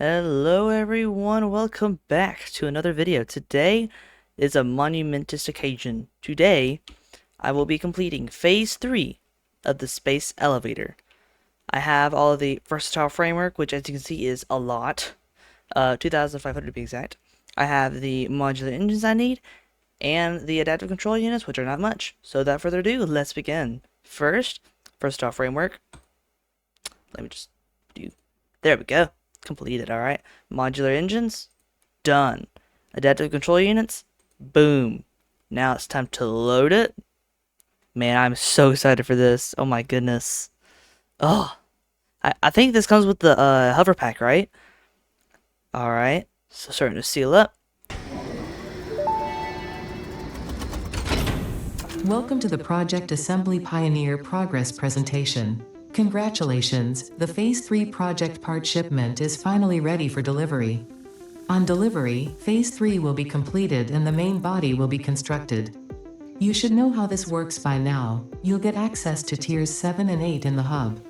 Hello everyone, welcome back to another video. Today is a monumentous occasion. Today, I will be completing Phase 3 of the Space Elevator. I have all of the versatile framework, which as you can see is a lot. 2,500 to be exact. I have the modular engines I need, and the adaptive control units, which are not much. So without further ado, let's begin. First, versatile framework. Let me just do... There we go. Completed, alright. Modular engines, done. Adaptive control units, boom. Now it's time to load it. Man, I'm so excited for this. Oh my goodness. Oh, I think this comes with the hover pack, right? Alright, so starting to seal up. Welcome to the Project Assembly Pioneer Progress presentation. Congratulations, the Phase 3 project part shipment is finally ready for delivery. On delivery, Phase 3 will be completed and the main body will be constructed. You should know how this works by now. You'll get access to Tiers 7 and 8 in the hub.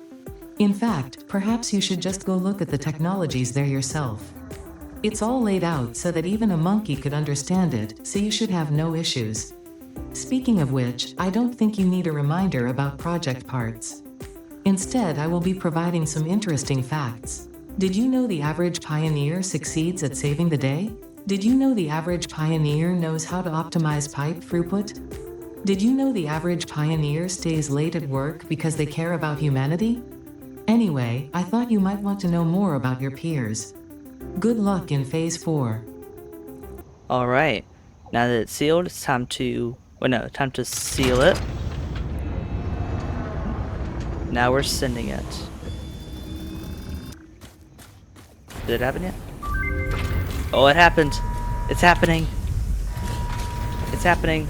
In fact, perhaps you should just go look at the technologies there yourself. It's all laid out so that even a monkey could understand it, so you should have no issues. Speaking of which, I don't think you need a reminder about project parts. Instead, I will be providing some interesting facts. Did you know the average pioneer succeeds at saving the day? Did you know the average pioneer knows how to optimize pipe throughput? Did you know the average pioneer stays late at work because they care about humanity? Anyway, I thought you might want to know more about your peers. Good luck in Phase 4. Alright, now that it's sealed, it's time to... Well, no, time to seal it. Now we're sending it. Did it happen yet? Oh, it happened. It's happening. It's happening.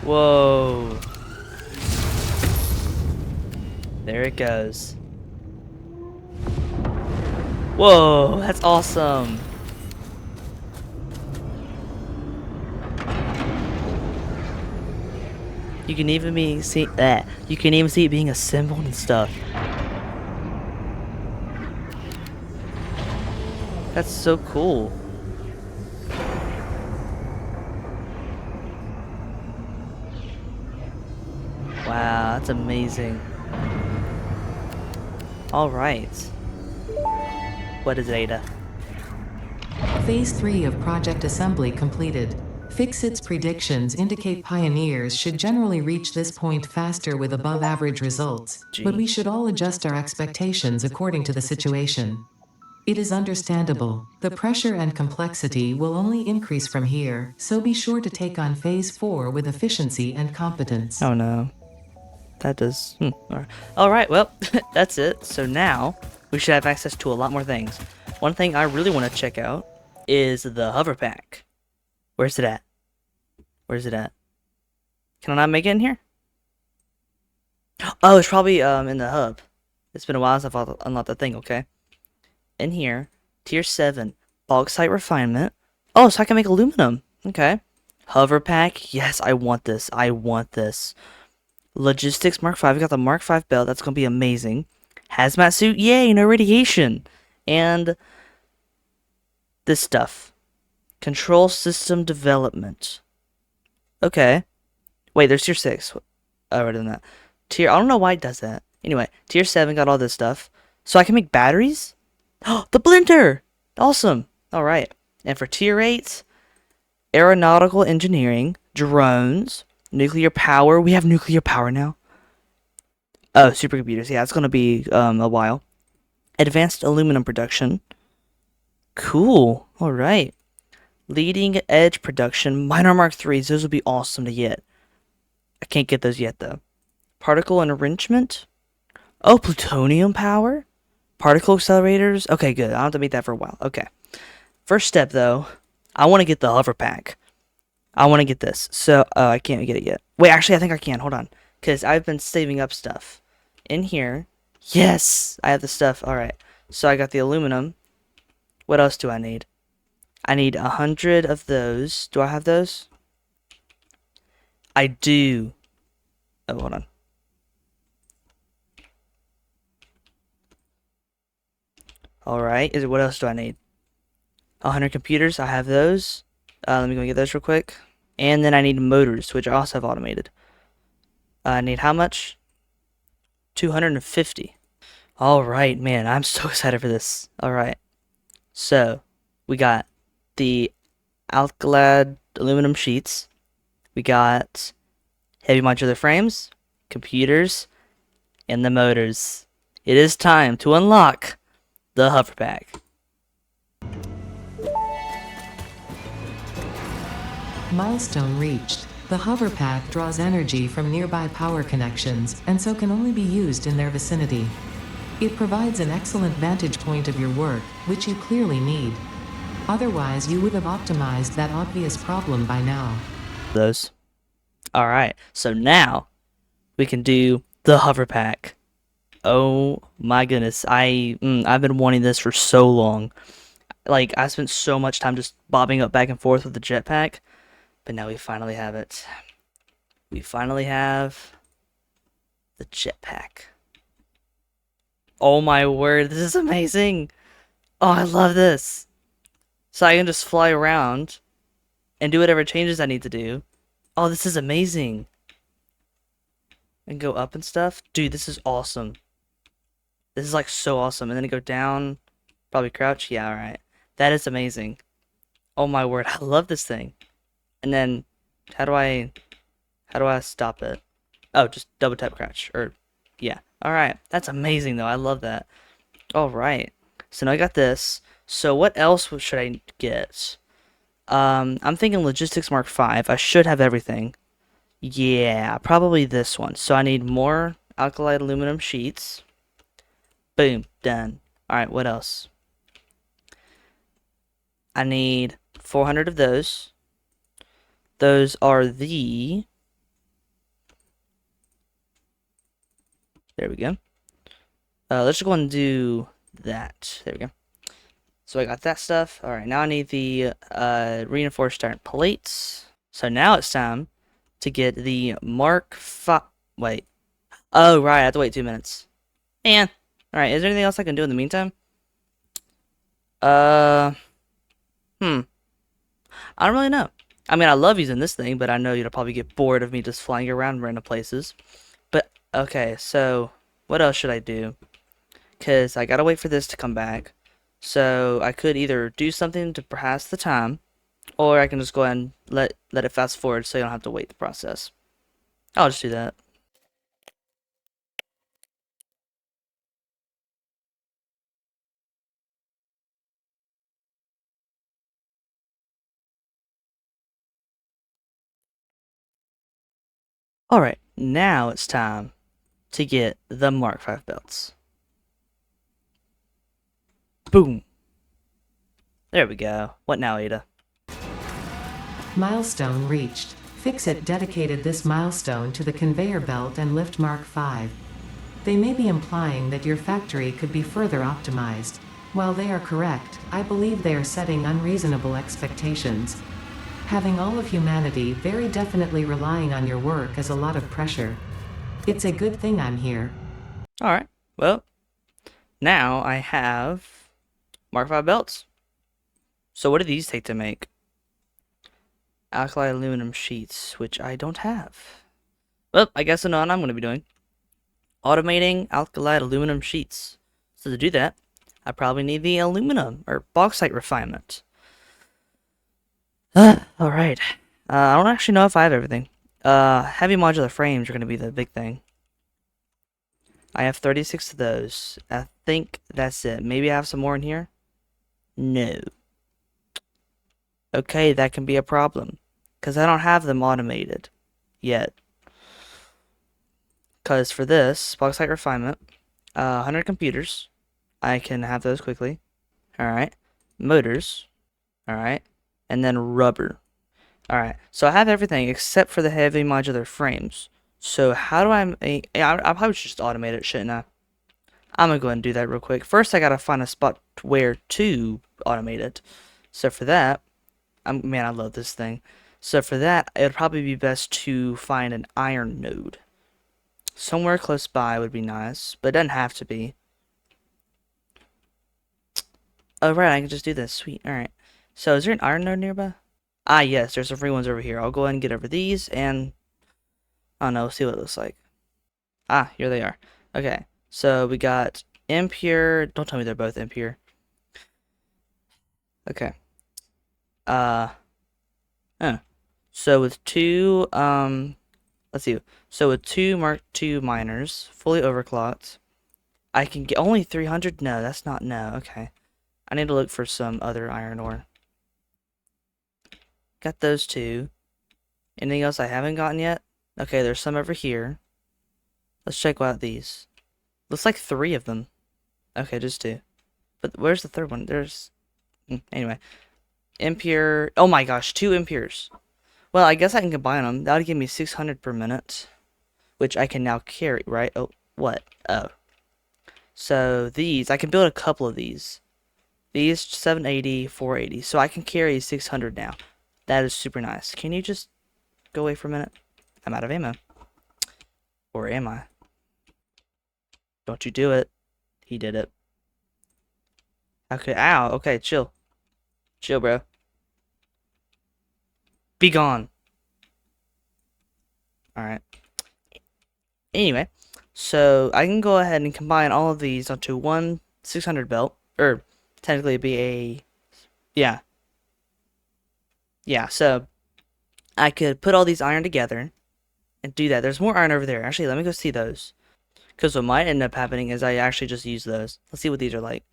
Whoa. There it goes. Whoa, that's awesome. You can even see that. You can even see it being assembled and stuff. That's so cool. Wow, that's amazing. All right. What is Ada? Phase 3 of Project Assembly completed. Fixit's predictions indicate pioneers should generally reach this point faster with above-average results, but we should all adjust our expectations according to the situation. It is understandable. The pressure and complexity will only increase from here, so be sure to take on Phase 4 with efficiency and competence. Oh no. That does... Alright, well, that's it. So now, we should have access to a lot more things. One thing I really want to check out is the hover pack. Where's it at? Where's it at? Can I not make it in here? Oh, it's probably in the hub. It's been a while since I've unlocked the thing, okay? In here, Tier 7, bauxite refinement. Oh, so I can make aluminum. Okay. Hover pack. Yes, I want this. I want this. Logistics Mark 5. We got the Mark 5 belt. That's going to be amazing. Hazmat suit. Yay, no radiation. And this stuff. Control system development. Okay. Wait, there's Tier 6. Oh, right than that. I don't know why it does that. Anyway, Tier 7 got all this stuff. So I can make batteries? Oh, the blender! Awesome. Alright. And for Tier 8, aeronautical engineering, drones, nuclear power. We have nuclear power now. Oh, supercomputers. Yeah, it's going to be a while. Advanced aluminum production. Cool. Alright. Leading edge production. Minor Mark 3s. Those would be awesome to get. I can't get those yet, though. Particle enrichment. Oh, plutonium power. Particle accelerators. Okay, good. I don't have to make that for a while. Okay. First step, though. I want to get the hover pack. I want to get this. So, I can't get it yet. Wait, actually, I think I can. Hold on. Because I've been saving up stuff. In here. Yes! I have the stuff. Alright. So, I got the aluminum. What else do I need? I need 100 of those. Do I have those? I do. Oh, hold on. Alright, what else do I need? 100 computers, I have those. Let me go get those real quick. And then I need motors, which I also have automated. I need how much? 250. Alright, man, I'm so excited for this. Alright, so we got the Alcalad aluminum sheets. We got heavy modular frames, computers, and the motors. It is time to unlock the HOVERPACK. Milestone reached. The HOVERPACK draws energy from nearby power connections and so can only be used in their vicinity. It provides an excellent vantage point of your work, which you clearly need. Otherwise, you would have optimized that obvious problem by now. Those. Alright, so now we can do the HOVERPACK. Oh my goodness, I've been wanting this for so long. Like, I spent so much time just bobbing up back and forth with the jetpack, but now we finally have it. We finally have the jetpack. Oh my word, this is amazing! Oh, I love this! So I can just fly around and do whatever changes I need to do. Oh, this is amazing! And go up and stuff. Dude, this is awesome. This is like so awesome. And then go down, probably crouch. Yeah, alright. That is amazing. Oh my word, I love this thing. And then, how do I stop it? Oh, just double tap crouch. Or, yeah. Alright, that's amazing though. I love that. Alright. So now I got this. So what else should I get? I'm thinking Logistics Mark 5. I should have everything. Yeah, probably this one. So I need more alkali aluminum sheets. Boom, done. Alright, what else? I need 400 of those. Those are the... There we go. Let's just go and do that. There we go. So I got that stuff. Alright, now I need the reinforced iron plates. So now it's time to get the Mark 5. Wait. Oh, right, I have to wait 2 minutes. Man. Alright, is there anything else I can do in the meantime? I don't really know. I mean, I love using this thing, but I know you'll probably get bored of me just flying around random places. But, okay, so what else should I do? Because I gotta wait for this to come back. So I could either do something to pass the time, or I can just go ahead and let it fast forward so you don't have to wait the process. I'll just do that. Alright, now it's time to get the Mark 5 belts. Boom. There we go. What now, Ada? Milestone reached. Fixit dedicated this milestone to the conveyor belt and lift Mark 5. They may be implying that your factory could be further optimized. While they are correct, I believe they are setting unreasonable expectations. Having all of humanity very definitely relying on your work is a lot of pressure. It's a good thing I'm here. Alright, well, now I have Mark 5 belts. So what do these take to make? Alkali aluminum sheets, which I don't have. Well, I guess I know what I'm going to be doing. Automating alkali aluminum sheets. So to do that, I probably need the aluminum or bauxite refinement. Alright. I don't actually know if I have everything. Heavy modular frames are going to be the big thing. I have 36 of those. I think that's it. Maybe I have some more in here? No. Okay, that can be a problem. Because I don't have them automated yet. Because for this, bauxite refinement, 100 computers. I can have those quickly. Alright. Motors. Alright. And then rubber. Alright. So I have everything except for the heavy modular frames. So how do I probably should just automate it, shouldn't I? I'm going to go ahead and do that real quick. First, I got to find a spot where to automate it. So for that, man, I love this thing. So for that, it would probably be best to find an iron node. Somewhere close by would be nice, but it doesn't have to be. Oh, right, I can just do this. Sweet. Alright. So, is there an iron node nearby? Ah, yes, there's some free ones over here. I'll go ahead and get over these, and I don't know, see what it looks like. Ah, here they are. Okay, so we got impure. Don't tell me they're both impure. Okay. Uh, huh. So with two, let's see. So with two Mark II miners, fully overclocked, I can get only 300? No, that's not, no, okay. I need to look for some other iron ore. Got those two. Anything else I haven't gotten yet? Okay, there's some over here. Let's check out these. Looks like 3 of them. Okay, just 2. But where's the third one? There's... Anyway. Impure... Oh my gosh, 2 impures. Well, I guess I can combine them. That would give me 600 per minute. Which I can now carry, right? Oh, what? Oh. So, these... I can build a couple of these. These, 780, 480. So I can carry 600 now. That is super nice. Can you just go away for a minute? I'm out of ammo. Or am I? Don't you do it. He did it. Okay, ow. Okay, chill. Chill, bro. Be gone. Alright. Anyway, so I can go ahead and combine all of these onto one 600 belt. Or, technically it'd be a... Yeah. Yeah, so I could put all these iron together and do that. There's more iron over there. Actually, let me go see those. Because what might end up happening is I actually just use those. Let's see what these are like.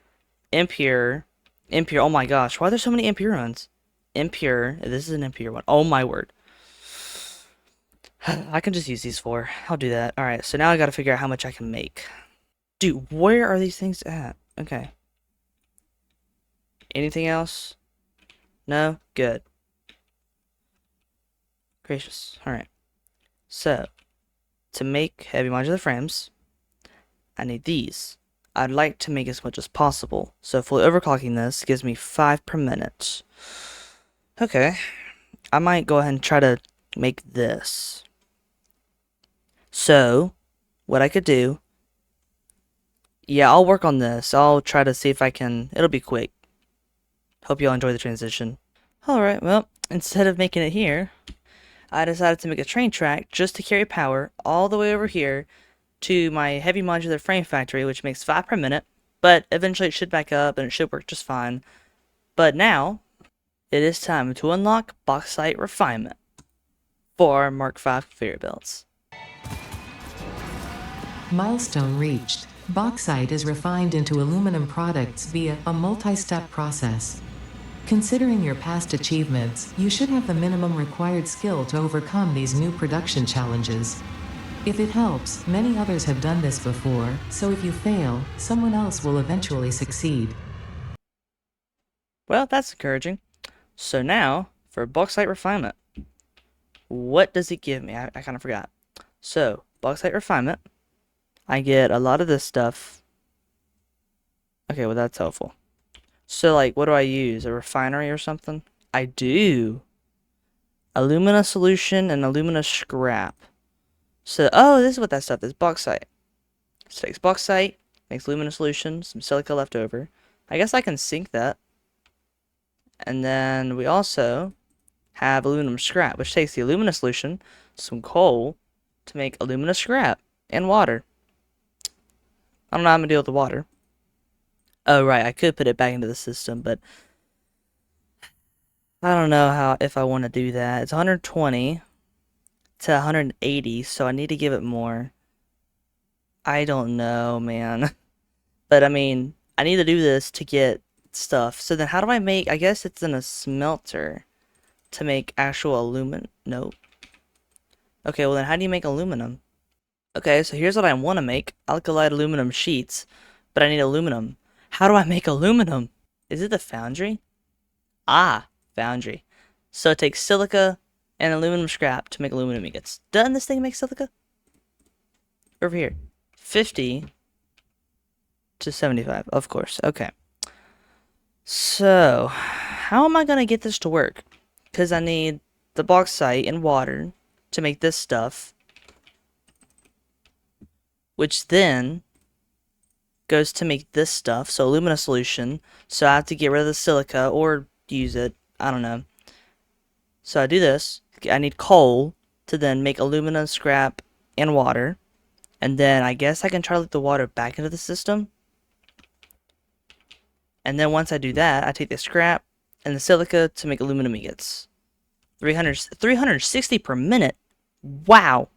Impure. Impure. Oh my gosh. Why are there so many impure ones? Impure. This is an impure one. Oh my word. I can just use these 4. I'll do that. Alright, so now I gotta figure out how much I can make. Dude, where are these things at? Okay. Anything else? No? Good. Gracious. Alright. So, to make heavy modular frames, I need these. I'd like to make as much as possible. So fully overclocking this gives me 5 per minute. Okay. I might go ahead and try to make this. So, what I could do... Yeah, I'll work on this. I'll try to see if I can... It'll be quick. Hope y'all enjoy the transition. Alright, well, instead of making it here, I decided to make a train track just to carry power all the way over here to my heavy modular frame factory, which makes 5 per minute, but eventually it should back up and it should work just fine. But now, it is time to unlock bauxite refinement for our Mark V conveyor belts. Milestone reached. Bauxite is refined into aluminum products via a multi-step process. Considering your past achievements, you should have the minimum required skill to overcome these new production challenges. If it helps, many others have done this before, so if you fail, someone else will eventually succeed. Well, that's encouraging. So now, for bauxite refinement. What does it give me? I kind of forgot. So, bauxite refinement. I get a lot of this stuff. Okay, well that's helpful. So, like, what do I use? A refinery or something? I do. Alumina solution and alumina scrap. So, oh, this is what that stuff is. Bauxite. So, takes bauxite, makes alumina solution, some silica left over. I guess I can sink that. And then we also have aluminum scrap, which takes the alumina solution, some coal, to make alumina scrap, and water. I don't know how I'm going to deal with the water. Oh, right, I could put it back into the system, but I don't know if I want to do that. It's 120 to 180, so I need to give it more. I don't know, man. But, I mean, I need to do this to get stuff. So then how do I make... I guess it's in a smelter to make actual aluminum. Nope. Okay, well then how do you make aluminum? Okay, so here's what I want to make. Alkali aluminum sheets. But I need aluminum. How do I make aluminum? Is it the foundry? Ah, foundry. So it takes silica and aluminum scrap to make aluminum ingots. Doesn't this thing make silica? Over here. 50 to 75, of course. Okay. So, how am I going to get this to work? Because I need the bauxite and water to make this stuff. Which then goes to make this stuff, so alumina solution. So I have to get rid of the silica or use it. I don't know. So I do this. I need coal to then make alumina, scrap, and water. And then I guess I can try to let the water back into the system. And then once I do that, I take the scrap and the silica to make aluminum ingots. 360 per minute? Wow.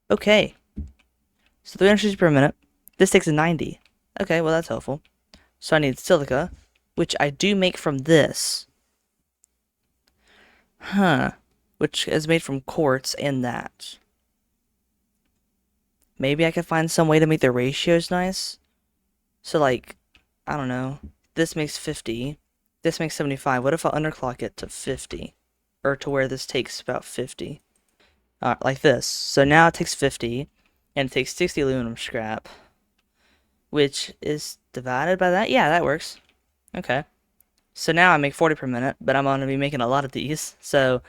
Okay. So 360 per minute. This takes a 90. Okay, well that's helpful. So I need silica, which I do make from this. Huh. Which is made from quartz and that. Maybe I can find some way to make the ratios nice. So like, I don't know. This makes 50. This makes 75. What if I underclock it to 50? Or to where this takes about 50. Like this. So now it takes 50. And it takes 60 aluminum scrap. Which is divided by that? Yeah, that works. Okay. So now I make 40 per minute. But I'm going to be making a lot of these. So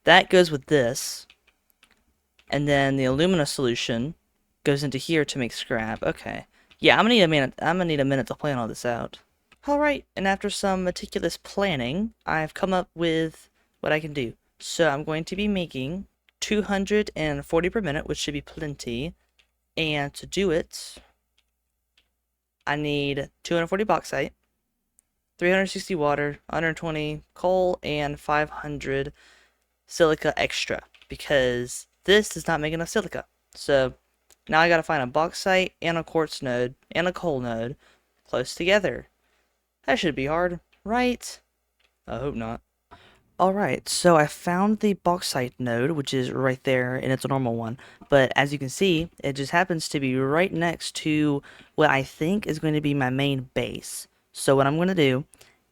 that goes with this. And then the alumina solution goes into here to make scrap. Okay. Yeah, I'm gonna need a minute. I'm gonna need a minute to plan all this out. Alright, and after some meticulous planning, I've come up with what I can do. So I'm going to be making 240 per minute, which should be plenty. And to do it, I need 240 bauxite, 360 water, 120 coal, and 500 silica extra. Because this does not make enough silica. So now I gotta find a bauxite and a quartz node and a coal node close together. That should be hard, right? I hope not. Alright, so I found the bauxite node, which is right there, and it's a normal one. But as you can see, it just happens to be right next to what I think is going to be my main base. So what I'm going to do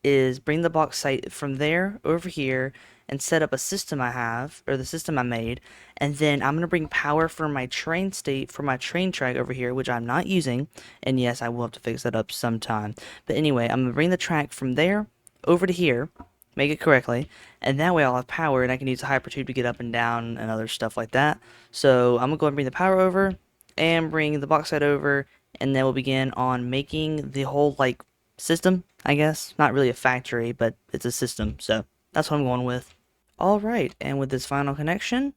is bring the bauxite from there over here and set up a system I have, or the system I made, and then I'm going to bring power for my train state, for my train track over here, which I'm not using, and yes, I will have to fix that up sometime. But anyway, I'm going to bring the track from there over to here, make it correctly, and that way I'll have power, and I can use the hypertube to get up and down and other stuff like that. So I'm going to go and bring the power over, and bring the bauxite over, and then we'll begin on making the whole, like, system, I guess. Not really a factory, but it's a system, so that's what I'm going with. Alright, and with this final connection,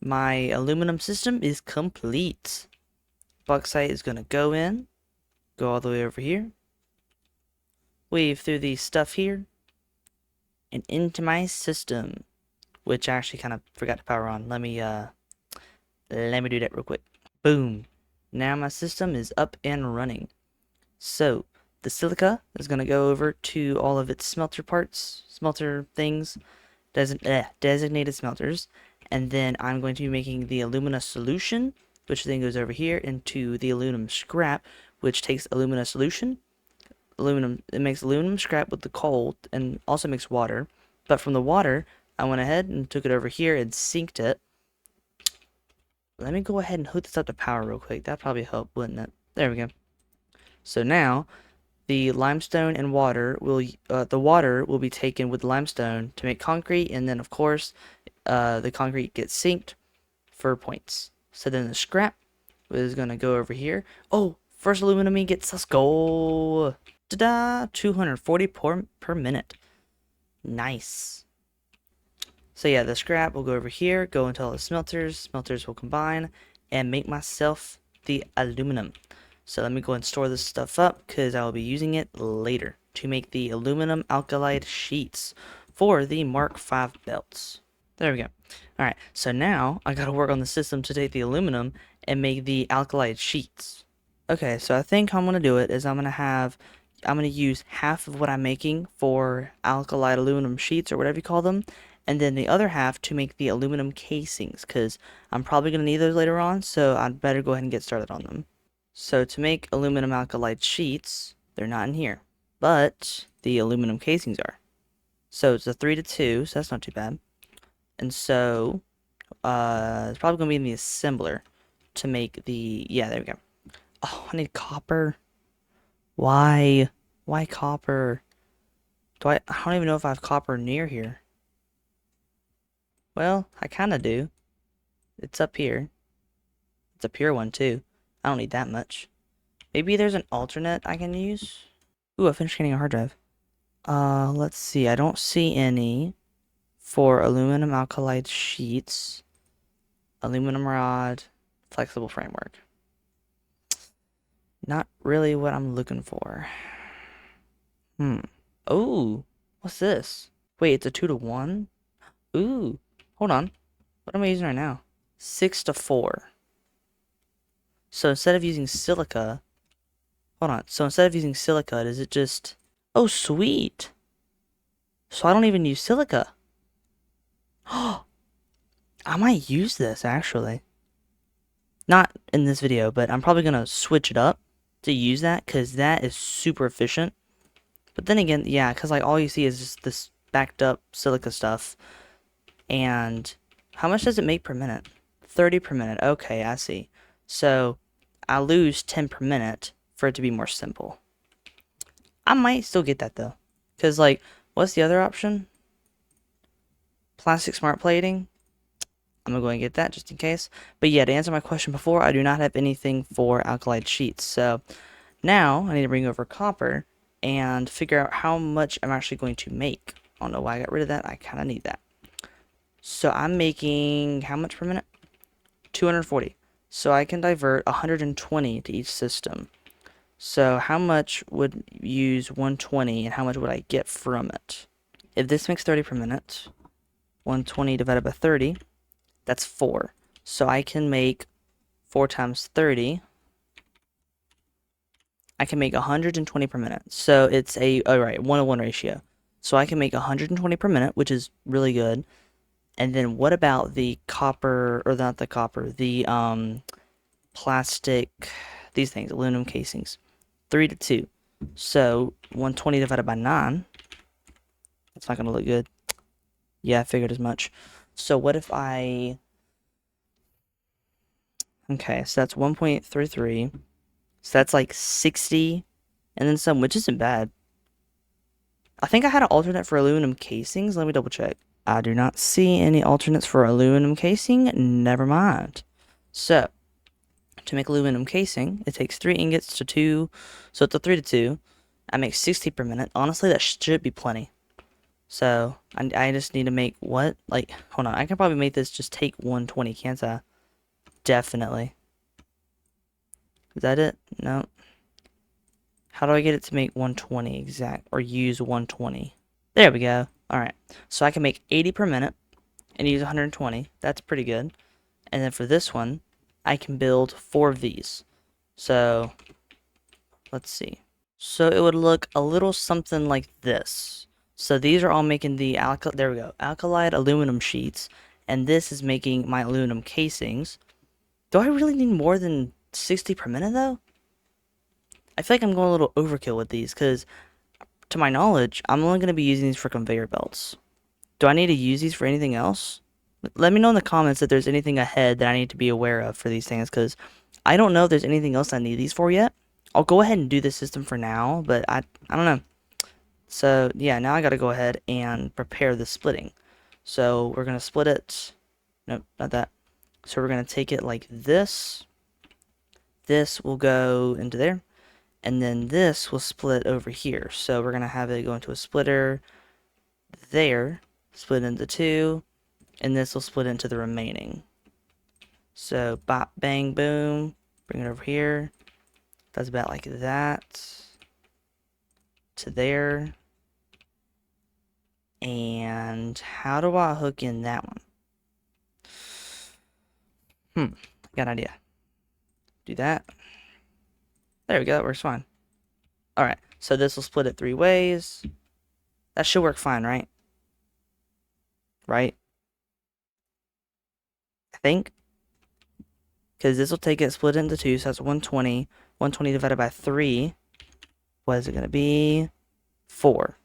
my aluminum system is complete. Bauxite is going to go in, go all the way over here, weave through the stuff here, and into my system, which I actually kind of forgot to power on. Let me do that real quick. Boom. Now my system is up and running. So, the silica is going to go over to all of its smelter parts, smelter things, designated smelters, and then I'm going to be making the alumina solution, which then goes over here into the aluminum scrap, which takes alumina solution, it makes aluminum scrap with the coal, and also makes water, but from the water, I went ahead and took it over here and synced it. Let me go ahead and hook this up to power real quick, that'd probably help, wouldn't it? There we go. So now, the limestone and water the water will be taken with limestone to make concrete, and then of course the concrete gets synced for points. So then the scrap is gonna go over here. Oh, first aluminum ingots, let's go. Ta-da! 240 per minute. Nice. So yeah, the scrap will go over here, go into all the smelters. Smelters will combine and make myself the aluminum. So let me go and store this stuff up because I will be using it later to make the aluminum alkylide sheets for the Mark V belts. There we go. Alright, so now I gotta work on the system to take the aluminum and make the alkylide sheets. Okay, so I think how I'm gonna do it is I'm gonna use half of what I'm making for alkylide aluminum sheets or whatever you call them, and then the other half to make the aluminum casings because I'm probably gonna need those later on, so I'd better go ahead and get started on them. So to make aluminum alkylide sheets, they're not in here, but the aluminum casings are. So it's a 3-to-2, so that's not too bad. And so, it's probably going to be in the assembler to make the, yeah, there we go. Oh, I need copper. Why? Why copper? I don't even know if I have copper near here. Well, I kind of do. It's up here. It's a pure one, too. I don't need that much. Maybe there's an alternate I can use? Ooh, I finished getting a hard drive. Let's see. I don't see any for aluminum alkylide sheets, aluminum rod, flexible framework. Not really what I'm looking for. Oh, what's this? Wait, it's a 2-to-1? Ooh, hold on. What am I using right now? 6-to-4. So instead of using silica, hold on. So instead of using silica, does it just... Oh, sweet. So I don't even use silica. I might use this, actually. Not in this video, but I'm probably going to switch it up to use that, because that is super efficient. But then again, yeah, because like all you see is just this backed up silica stuff. And how much does it make per minute? 30 per minute. Okay, I see. So I lose 10 per minute for it to be more simple. I might still get that though. Because like, what's the other option? Plastic smart plating. I'm going to go and get that just in case. But yeah, to answer my question before, I do not have anything for alkylide sheets. So now I need to bring over copper and figure out how much I'm actually going to make. I don't know why I got rid of that. I kind of need that. So I'm making how much per minute? 240. So I can divert 120 to each system. So how much would use 120 and how much would I get from it? If this makes 30 per minute, 120 divided by 30, that's 4. So I can make 4 times 30. I can make 120 per minute. So it's a, alright, 1-to-1 ratio. So I can make 120 per minute, which is really good. And then what about the copper, or not the copper, the plastic, these things, aluminum casings? 3-to-2. So 120 divided by 9. That's not going to look good. Yeah, I figured as much. So what if I... Okay, so that's 1.33. So that's like 60 and then some, which isn't bad. I think I had an alternate for aluminum casings. Let me double check. I do not see any alternates for aluminum casing. Never mind. So, to make aluminum casing, it takes 3 ingots to 2. So it's a 3-to-2. I make 60 per minute. Honestly, that should be plenty. So, I just need to make what? Like, hold on. I can probably make this just take 120, can't I? Definitely. Is that it? No. How do I get it to make 120 exact? Or use 120? There we go. Alright. So I can make 80 per minute and use 120. That's pretty good. And then for this one, I can build 4 of these. So, let's see. So it would look a little something like this. So these are all making the there we go, alkylide aluminum sheets, and this is making my aluminum casings. Do I really need more than 60 per minute though? I feel like I'm going a little overkill with these, because to my knowledge, I'm only going to be using these for conveyor belts. Do I need to use these for anything else? Let me know in the comments if there's anything ahead that I need to be aware of for these things, because I don't know if there's anything else I need these for yet. I'll go ahead and do this system for now, but I don't know. So, yeah, now I gotta go ahead and prepare the splitting. So, we're gonna split it. Nope, not that. So, we're gonna take it like this. This will go into there. And then this will split over here. So, we're gonna have it go into a splitter there. Split into 2. And this will split into the remaining. So, bop, bang, boom. Bring it over here. That's about like that. To there. And how do I hook in that one? I got an idea. Do that. There we go, that works fine. Alright, so this will split it 3 ways. That should work fine, right? Right? I think. Because this will take it, split it into 2, so that's 120. 120 divided by 3. What is it going to be? 4.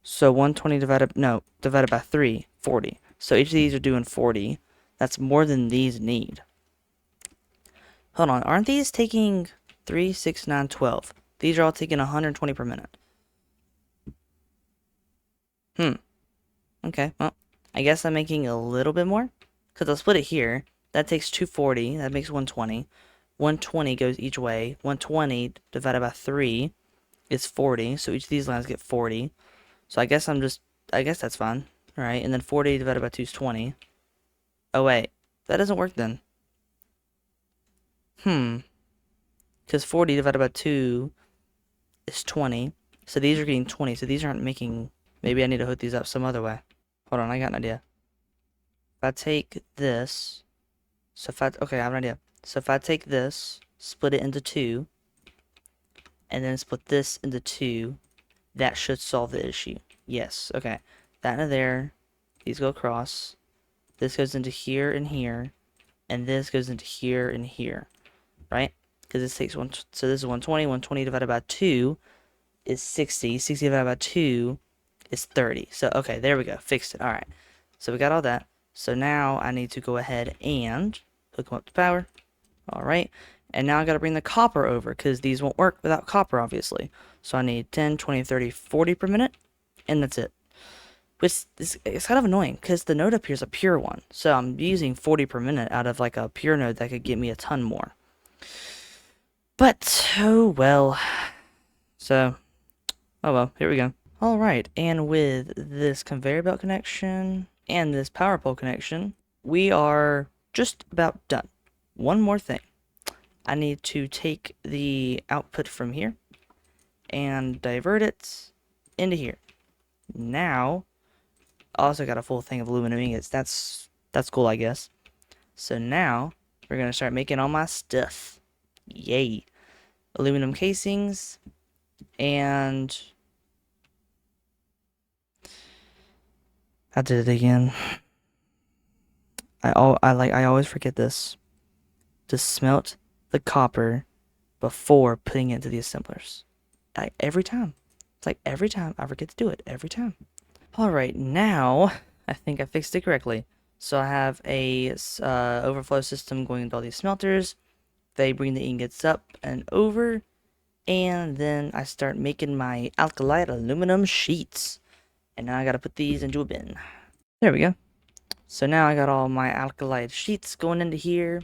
So 120 divided by 3, 40. So each of these are doing 40. That's more than these need. Hold on, aren't these taking 3, 6, 9, 12? These are all taking 120 per minute. Okay, well, I guess I'm making a little bit more. Because I'll split it here. That takes 240. That makes 120. 120 goes each way. 120 divided by 3 is 40. So each of these lines get 40. So I guess that's fine. Alright, and then 40 divided by 2 is 20. Oh wait, that doesn't work then. Because 40 divided by 2 is 20. So these are getting 20. So these aren't making... Maybe I need to hook these up some other way. Hold on, I got an idea. If I take this... Okay, I have an idea. So if I take this, split it into 2, and then split this into 2, that should solve the issue. Yes, okay. That into there. These go across. This goes into here and here. And this goes into here and here. Right? Because this takes one... So this is 120. 120 divided by 2 is 60. 60 divided by 2 is 30. So, okay, there we go. Fixed it. Alright. So we got all that. So now I need to go ahead and hook them up to power. Alright. And now I got to bring the copper over because these won't work without copper, obviously. So I need 10, 20, 30, 40 per minute. And that's it. Which it's kind of annoying because the node up here is a pure one. So I'm using 40 per minute out of like a pure node that could get me a ton more. But, oh well. So, oh well, here we go. Alright, and with this conveyor belt connection and this power pole connection, we are just about done. One more thing. I need to take the output from here and divert it into here. Now, I also got a full thing of aluminum ingots. That's cool, I guess. So now, we're going to start making all my stuff. Yay. Aluminum casings and... I did it again. I always forget this. To smelt the copper before putting it into the assemblers. Every time. It's like every time I forget to do it. Every time. Alright, now I think I fixed it correctly. So I have a overflow system going into all these smelters. They bring the ingots up and over. And then I start making my alkylite aluminum sheets. And now I gotta put these into a bin. There we go. So now I got all my alkylite sheets going into here.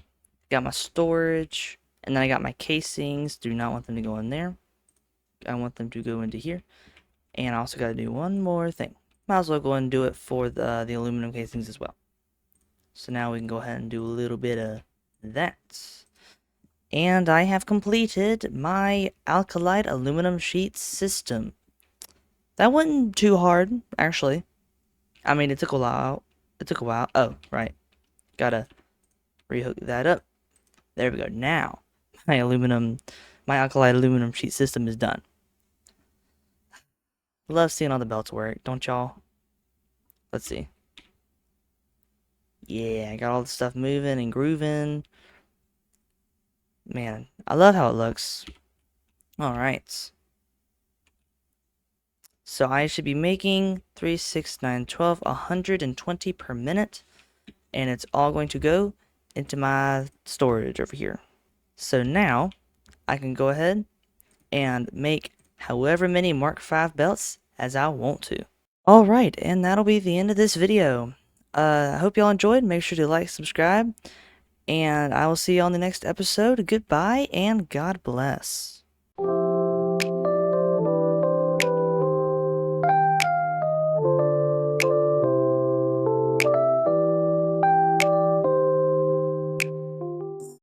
Got my storage. And then I got my casings. Do not want them to go in there. I want them to go into here. And I also gotta do one more thing. Might as well go and do it for the aluminum casings as well. So now we can go ahead and do a little bit of that. And I have completed my alkylite aluminum sheet system. That wasn't too hard, actually. I mean, it took a while. Oh, right. Gotta rehook that up. There we go. Now, my alkylite aluminum sheet system is done. Love seeing all the belts work, don't y'all? Let's see. Yeah, I got all the stuff moving and grooving. Man, I love how it looks. Alright. So I should be making 3, 6, 9, 12, 120 per minute. And it's all going to go into my storage over here. So now, I can go ahead and make however many Mark V belts as I want to. Alright, and that'll be the end of this video. I hope y'all enjoyed. Make sure to like, subscribe. And I will see you on the next episode. Goodbye, and God bless.